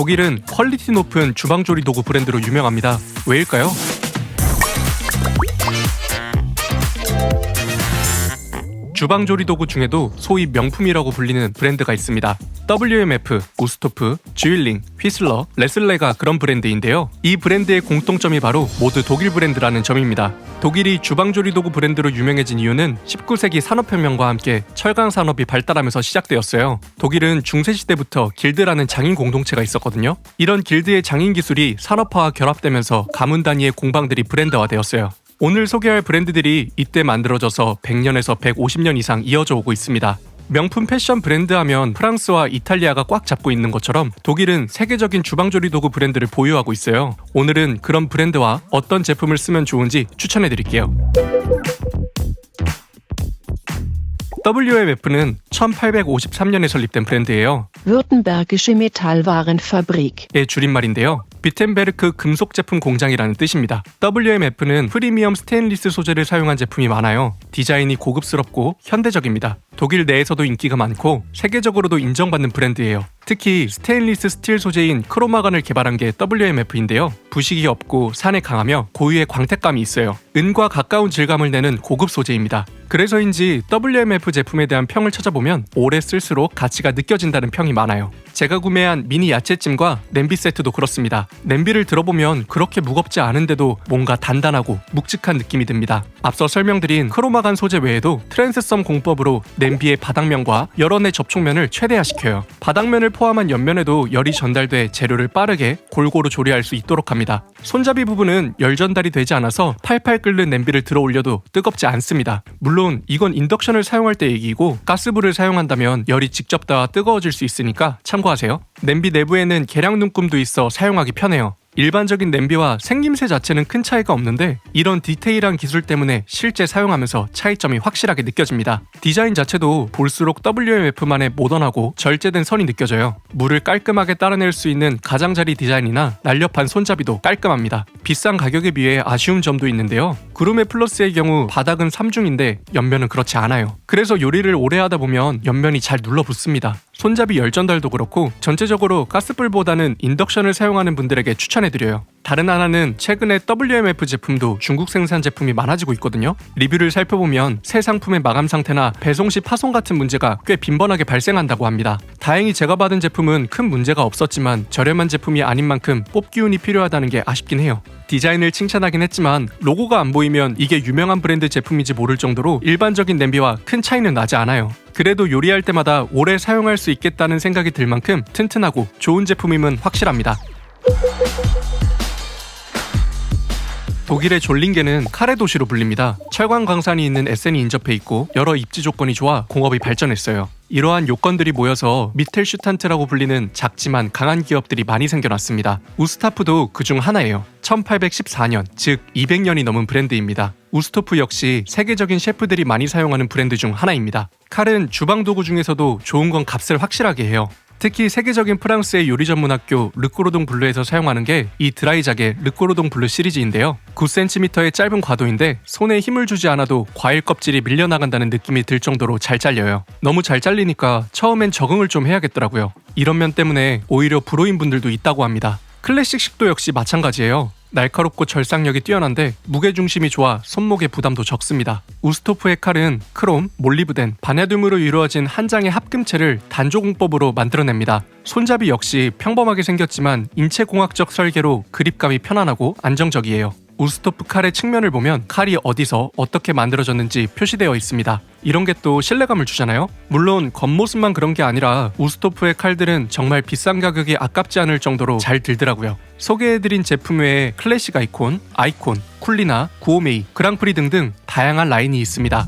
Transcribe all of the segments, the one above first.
독일은 퀄리티 높은 주방조리 도구 브랜드로 유명합니다. 왜일까요? 주방조리 도구 중에도 소위 명품이라고 불리는 브랜드가 있습니다. WMF, 우스토프, 쥬일링, 휘슬러, 레슬레가 그런 브랜드인데요. 이 브랜드의 공통점이 바로 모두 독일 브랜드라는 점입니다. 독일이 주방조리 도구 브랜드로 유명해진 이유는 19세기 산업혁명과 함께 철강 산업이 발달하면서 시작되었어요. 독일은 중세시대부터 길드라는 장인 공동체가 있었거든요. 이런 길드의 장인 기술이 산업화와 결합되면서 가문 단위의 공방들이 브랜드화되었어요. 오늘 소개할 브랜드들이 이때 만들어져서 100년에서 150년 이상 이어져 오고 있습니다. 명품 패션 브랜드 하면 프랑스와 이탈리아가 꽉 잡고 있는 것처럼 독일은 세계적인 주방조리 도구 브랜드를 보유하고 있어요. 오늘은 그런 브랜드와 어떤 제품을 쓰면 좋은지 추천해드릴게요. WMF는 1853년에 설립된 브랜드예요. Württembergische Metallwarenfabrik. 줄임말인데요. 비텐베르크 금속 제품 공장이라는 뜻입니다. WMF는 프리미엄 스테인리스 소재를 사용한 제품이 많아요. 디자인이 고급스럽고 현대적입니다. 독일 내에서도 인기가 많고 세계적으로도 인정받는 브랜드예요. 특히 스테인리스 스틸 소재인 크로마간을 개발한 게 WMF인데요. 부식이 없고 산에 강하며 고유의 광택감이 있어요. 은과 가까운 질감을 내는 고급 소재입니다. 그래서인지 WMF 제품에 대한 평을 찾아보면 오래 쓸수록 가치가 느껴진다는 평이 많아요. 제가 구매한 미니 야채찜과 냄비 세트도 그렇습니다. 냄비를 들어보면 그렇게 무겁지 않은데도 뭔가 단단하고 묵직한 느낌이 듭니다. 앞서 설명드린 크로마간 소재 외에도 트랜스섬 공법으로 냄비의 바닥면과 열원의 접촉면을 최대화시켜요. 바닥면을 포함한 옆면에도 열이 전달돼 재료를 빠르게 골고루 조리할 수 있도록 합니다. 손잡이 부분은 열 전달이 되지 않아서 팔팔 끓는 냄비를 들어 올려도 뜨겁지 않습니다. 물론 이건 인덕션을 사용할 때 얘기고 가스불을 사용한다면 열이 직접 닿아 뜨거워질 수 있으니까 참고하세요. 냄비 내부에는 계량 눈금도 있어 사용하기 편해요. 일반적인 냄비와 생김새 자체는 큰 차이가 없는데 이런 디테일한 기술 때문에 실제 사용하면서 차이점이 확실하게 느껴집니다. 디자인 자체도 볼수록 WMF만의 모던하고 절제된 선이 느껴져요. 물을 깔끔하게 따라낼 수 있는 가장자리 디자인이나 날렵한 손잡이도 깔끔합니다. 비싼 가격에 비해 아쉬운 점도 있는데요. 그루메 플러스의 경우 바닥은 3중인데 옆면은 그렇지 않아요. 그래서 요리를 오래 하다 보면 옆면이 잘 눌러붙습니다. 손잡이 열 전달도 그렇고 전체적으로 가스불보다는 인덕션을 사용하는 분들에게 추천해드려요. 다른 하나는 최근에 WMF 제품도 중국 생산 제품이 많아지고 있거든요. 리뷰를 살펴보면 새 상품의 마감 상태나 배송 시 파손 같은 문제가 꽤 빈번하게 발생한다고 합니다. 다행히 제가 받은 제품은 큰 문제가 없었지만 저렴한 제품이 아닌 만큼 뽑기 운이 필요하다는 게 아쉽긴 해요. 디자인을 칭찬하긴 했지만 로고가 안 보이면 이게 유명한 브랜드 제품인지 모를 정도로 일반적인 냄비와 큰 차이는 나지 않아요. 그래도 요리할 때마다 오래 사용할 수 있겠다는 생각이 들 만큼 튼튼하고 좋은 제품임은 확실합니다. 독일의 졸링게는 카레 도시로 불립니다. 철강 광산이 있는 에센이 인접해 있고 여러 입지 조건이 좋아 공업이 발전했어요. 이러한 요건들이 모여서 미텔슈탄트라고 불리는 작지만 강한 기업들이 많이 생겨났습니다. 우스타프도 그중 하나예요. 1814년, 즉 200년이 넘은 브랜드입니다. 우스토프 역시 세계적인 셰프들이 많이 사용하는 브랜드 중 하나입니다. 칼은 주방 도구 중에서도 좋은 건 값을 확실하게 해요. 특히 세계적인 프랑스의 요리 전문 학교 르꼬르동 블루에서 사용하는 게 이 드라이작의 르꼬르동 블루 시리즈인데요. 9cm의 짧은 과도인데 손에 힘을 주지 않아도 과일 껍질이 밀려나간다는 느낌이 들 정도로 잘 잘려요. 너무 잘 잘리니까 처음엔 적응을 좀 해야겠더라고요. 이런 면 때문에 오히려 불호인 분들도 있다고 합니다. 클래식 식도 역시 마찬가지예요. 날카롭고 절삭력이 뛰어난데 무게중심이 좋아 손목의 부담도 적습니다. 우스토프의 칼은 크롬, 몰리브덴, 바냐듐으로 이루어진 한 장의 합금체를 단조공법으로 만들어냅니다. 손잡이 역시 평범하게 생겼지만 인체공학적 설계로 그립감이 편안하고 안정적이에요. 우스토프 칼의 측면을 보면 칼이 어디서 어떻게 만들어졌는지 표시되어 있습니다. 이런 게 또 신뢰감을 주잖아요. 물론 겉모습만 그런 게 아니라 우스토프의 칼들은 정말 비싼 가격이 아깝지 않을 정도로 잘 들더라고요. 소개해드린 제품 외에 클래식 아이콘, 쿨리나, 구오메이, 그랑프리 등등 다양한 라인이 있습니다.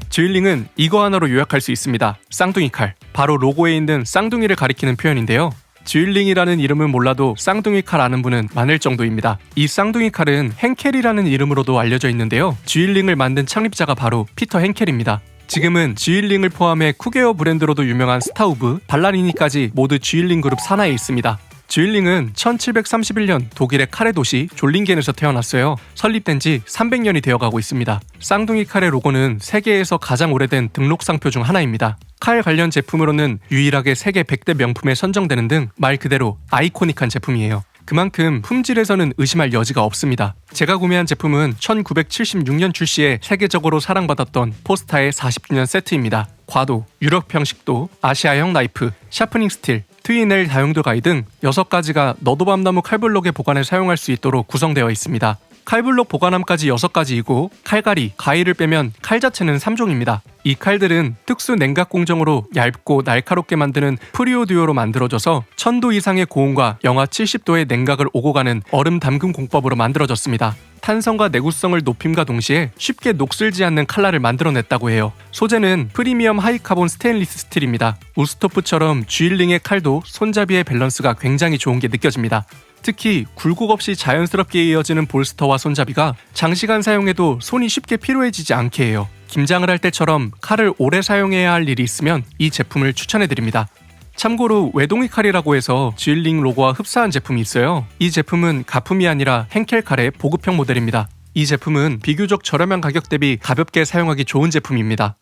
쥬일링은 이거 하나로 요약할 수 있습니다. 쌍둥이 칼. 바로 로고에 있는 쌍둥이를 가리키는 표현인데요. 쥬일링이라는 이름은 몰라도 쌍둥이 칼 아는 분은 많을 정도입니다. 이 쌍둥이 칼은 henkel이라는 이름으로도 알려져 있는데요. 쥬일링을 만든 창립자가 바로 피터 henkel입니다. 지금은 쥬일링을 포함해 쿠게어 브랜드로도 유명한 스타우브, 발라리니까지 모두 쥬일링 그룹 산하에 있습니다. 쥐일링은 1731년 독일의 카레 도시 졸링겐에서 태어났어요. 설립된 지 300년이 되어가고 있습니다. 쌍둥이 카레 로고는 세계에서 가장 오래된 등록상표 중 하나입니다. 칼 관련 제품으로는 유일하게 세계 100대 명품에 선정되는 등 말 그대로 아이코닉한 제품이에요. 그만큼 품질에서는 의심할 여지가 없습니다. 제가 구매한 제품은 1976년 출시에 세계적으로 사랑받았던 포스타의 40주년 세트입니다. 과도, 유럽 형식도, 아시아형 나이프, 샤프닝 스틸, 트윈엘 다용도 가위 등 6가지가 너도밤나무 칼블록에 보관해 사용할 수 있도록 구성되어 있습니다. 칼블록 보관함까지 6가지이고 칼갈이, 가위를 빼면 칼 자체는 3종입니다. 이 칼들은 특수 냉각 공정으로 얇고 날카롭게 만드는 프리오듀오로 만들어져서 1000도 이상의 고온과 영하 70도의 냉각을 오고 가는 얼음 담금 공법으로 만들어졌습니다. 탄성과 내구성을 높임과 동시에 쉽게 녹슬지 않는 칼날을 만들어냈다고 해요. 소재는 프리미엄 하이카본 스테인리스 스틸입니다. 우스토프처럼 쥐일링의 칼도 손잡이의 밸런스가 굉장히 좋은 게 느껴집니다. 특히 굴곡 없이 자연스럽게 이어지는 볼스터와 손잡이가 장시간 사용해도 손이 쉽게 피로해지지 않게 해요. 김장을 할 때처럼 칼을 오래 사용해야 할 일이 있으면 이 제품을 추천해드립니다. 참고로 외동이 칼이라고 해서 쥐일링 로고와 흡사한 제품이 있어요. 이 제품은 가품이 아니라 henkel 칼의 보급형 모델입니다. 이 제품은 비교적 저렴한 가격 대비 가볍게 사용하기 좋은 제품입니다.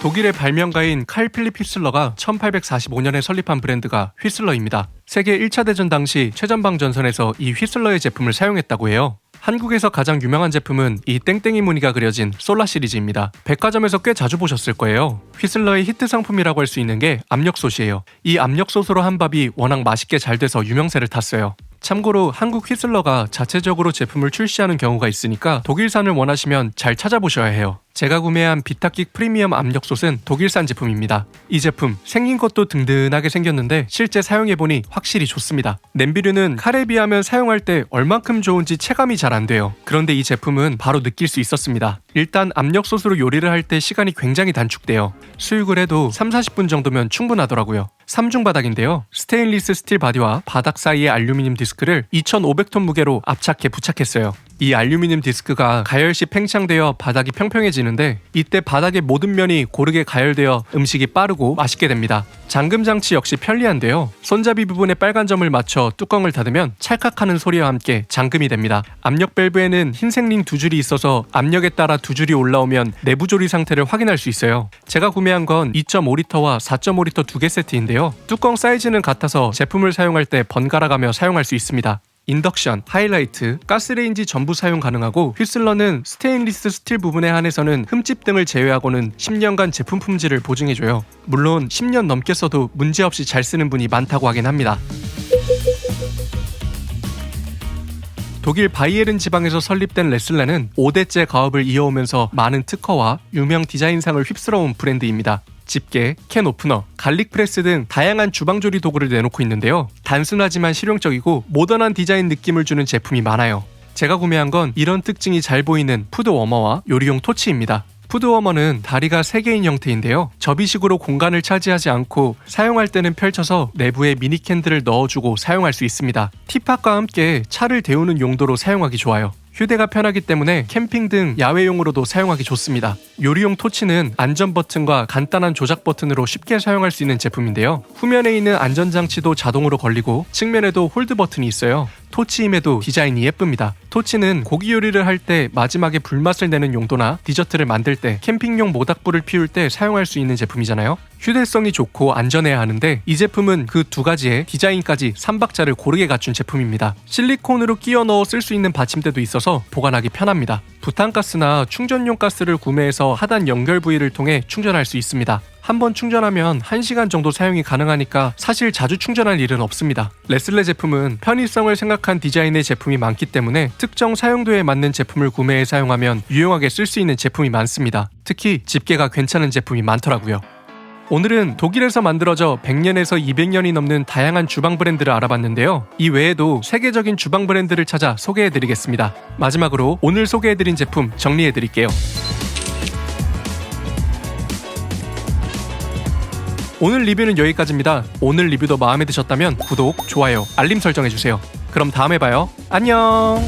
독일의 발명가인 칼 필립 휘슬러가 1845년에 설립한 브랜드가 휘슬러입니다. 세계 1차 대전 당시 최전방 전선에서 이 휘슬러의 제품을 사용했다고 해요. 한국에서 가장 유명한 제품은 이 땡땡이 무늬가 그려진 솔라 시리즈입니다. 백화점에서 꽤 자주 보셨을 거예요. 휘슬러의 히트 상품이라고 할 수 있는 게 압력솥이에요. 이 압력솥으로 한 밥이 워낙 맛있게 잘 돼서 유명세를 탔어요. 참고로 한국 휘슬러가 자체적으로 제품을 출시하는 경우가 있으니까 독일산을 원하시면 잘 찾아보셔야 해요. 제가 구매한 비타킥 프리미엄 압력솥은 독일산 제품입니다. 이 제품 생긴 것도 든든하게 생겼는데 실제 사용해보니 확실히 좋습니다. 냄비류는 칼에 비하면 사용할 때 얼만큼 좋은지 체감이 잘 안 돼요. 그런데 이 제품은 바로 느낄 수 있었습니다. 일단 압력솥으로 요리를 할 때 시간이 굉장히 단축돼요. 수육을 해도 3-40분 정도면 충분하더라고요. 3중 바닥인데요. 스테인리스 스틸 바디와 바닥 사이의 알루미늄 디스크를 2500톤 무게로 압착해 부착했어요. 이 알루미늄 디스크가 가열시 팽창되어 바닥이 평평해지는데 이때 바닥의 모든 면이 고르게 가열되어 음식이 빠르고 맛있게 됩니다. 잠금 장치 역시 편리한데요. 손잡이 부분에 빨간 점을 맞춰 뚜껑을 닫으면 찰칵하는 소리와 함께 잠금이 됩니다. 압력 밸브에는 흰색 링 2줄이 있어서 압력에 따라 2줄이 올라오면 내부 조리 상태를 확인할 수 있어요. 제가 구매한 건 2.5리터와 4.5리터 2개 세트인데요. 뚜껑 사이즈는 같아서 제품을 사용할 때 번갈아가며 사용할 수 있습니다. 인덕션, 하이라이트, 가스레인지 전부 사용 가능하고 휘슬러는 스테인리스 스틸 부분에 한해서는 흠집 등을 제외하고는 10년간 제품 품질을 보증해줘요. 물론 10년 넘게 써도 문제없이 잘 쓰는 분이 많다고 하긴 합니다. 독일 바이에른 지방에서 설립된 레슬레는 5대째 가업을 이어오면서 많은 특허와 유명 디자인상을 휩쓸어온 브랜드입니다. 집게, 캔 오프너, 갈릭 프레스 등 다양한 주방조리 도구를 내놓고 있는데요. 단순하지만 실용적이고 모던한 디자인 느낌을 주는 제품이 많아요. 제가 구매한 건 이런 특징이 잘 보이는 푸드 워머와 요리용 토치입니다. 푸드 워머는 다리가 3개인 형태인데요. 접이식으로 공간을 차지하지 않고 사용할 때는 펼쳐서 내부에 미니 캔들을 넣어주고 사용할 수 있습니다. 티팟과 함께 차를 데우는 용도로 사용하기 좋아요. 휴대가 편하기 때문에 캠핑 등 야외용으로도 사용하기 좋습니다. 요리용 토치는 안전 버튼과 간단한 조작 버튼으로 쉽게 사용할 수 있는 제품인데요. 후면에 있는 안전장치도 자동으로 걸리고 측면에도 홀드 버튼이 있어요. 토치임에도 디자인이 예쁩니다. 토치는 고기 요리를 할 때 마지막에 불맛을 내는 용도나 디저트를 만들 때 캠핑용 모닥불을 피울 때 사용할 수 있는 제품이잖아요. 휴대성이 좋고 안전해야 하는데 이 제품은 그 2가지의 디자인까지 3박자를 고르게 갖춘 제품입니다. 실리콘으로 끼워 넣어 쓸 수 있는 받침대도 있어서 보관하기 편합니다. 부탄가스나 충전용 가스를 구매해서 하단 연결 부위를 통해 충전할 수 있습니다. 한번 충전하면 1시간 정도 사용이 가능하니까 사실 자주 충전할 일은 없습니다. 레슬레 제품은 편의성을 생각한 디자인의 제품이 많기 때문에 특정 사용도에 맞는 제품을 구매해 사용하면 유용하게 쓸 수 있는 제품이 많습니다. 특히 집게가 괜찮은 제품이 많더라고요. 오늘은 독일에서 만들어져 100년에서 200년이 넘는 다양한 주방 브랜드를 알아봤는데요. 이 외에도 세계적인 주방 브랜드를 찾아 소개해드리겠습니다. 마지막으로 오늘 소개해드린 제품 정리해드릴게요. 오늘 리뷰는 여기까지입니다. 오늘 리뷰도 마음에 드셨다면 구독, 좋아요, 알림 설정해주세요. 그럼 다음에 봐요. 안녕!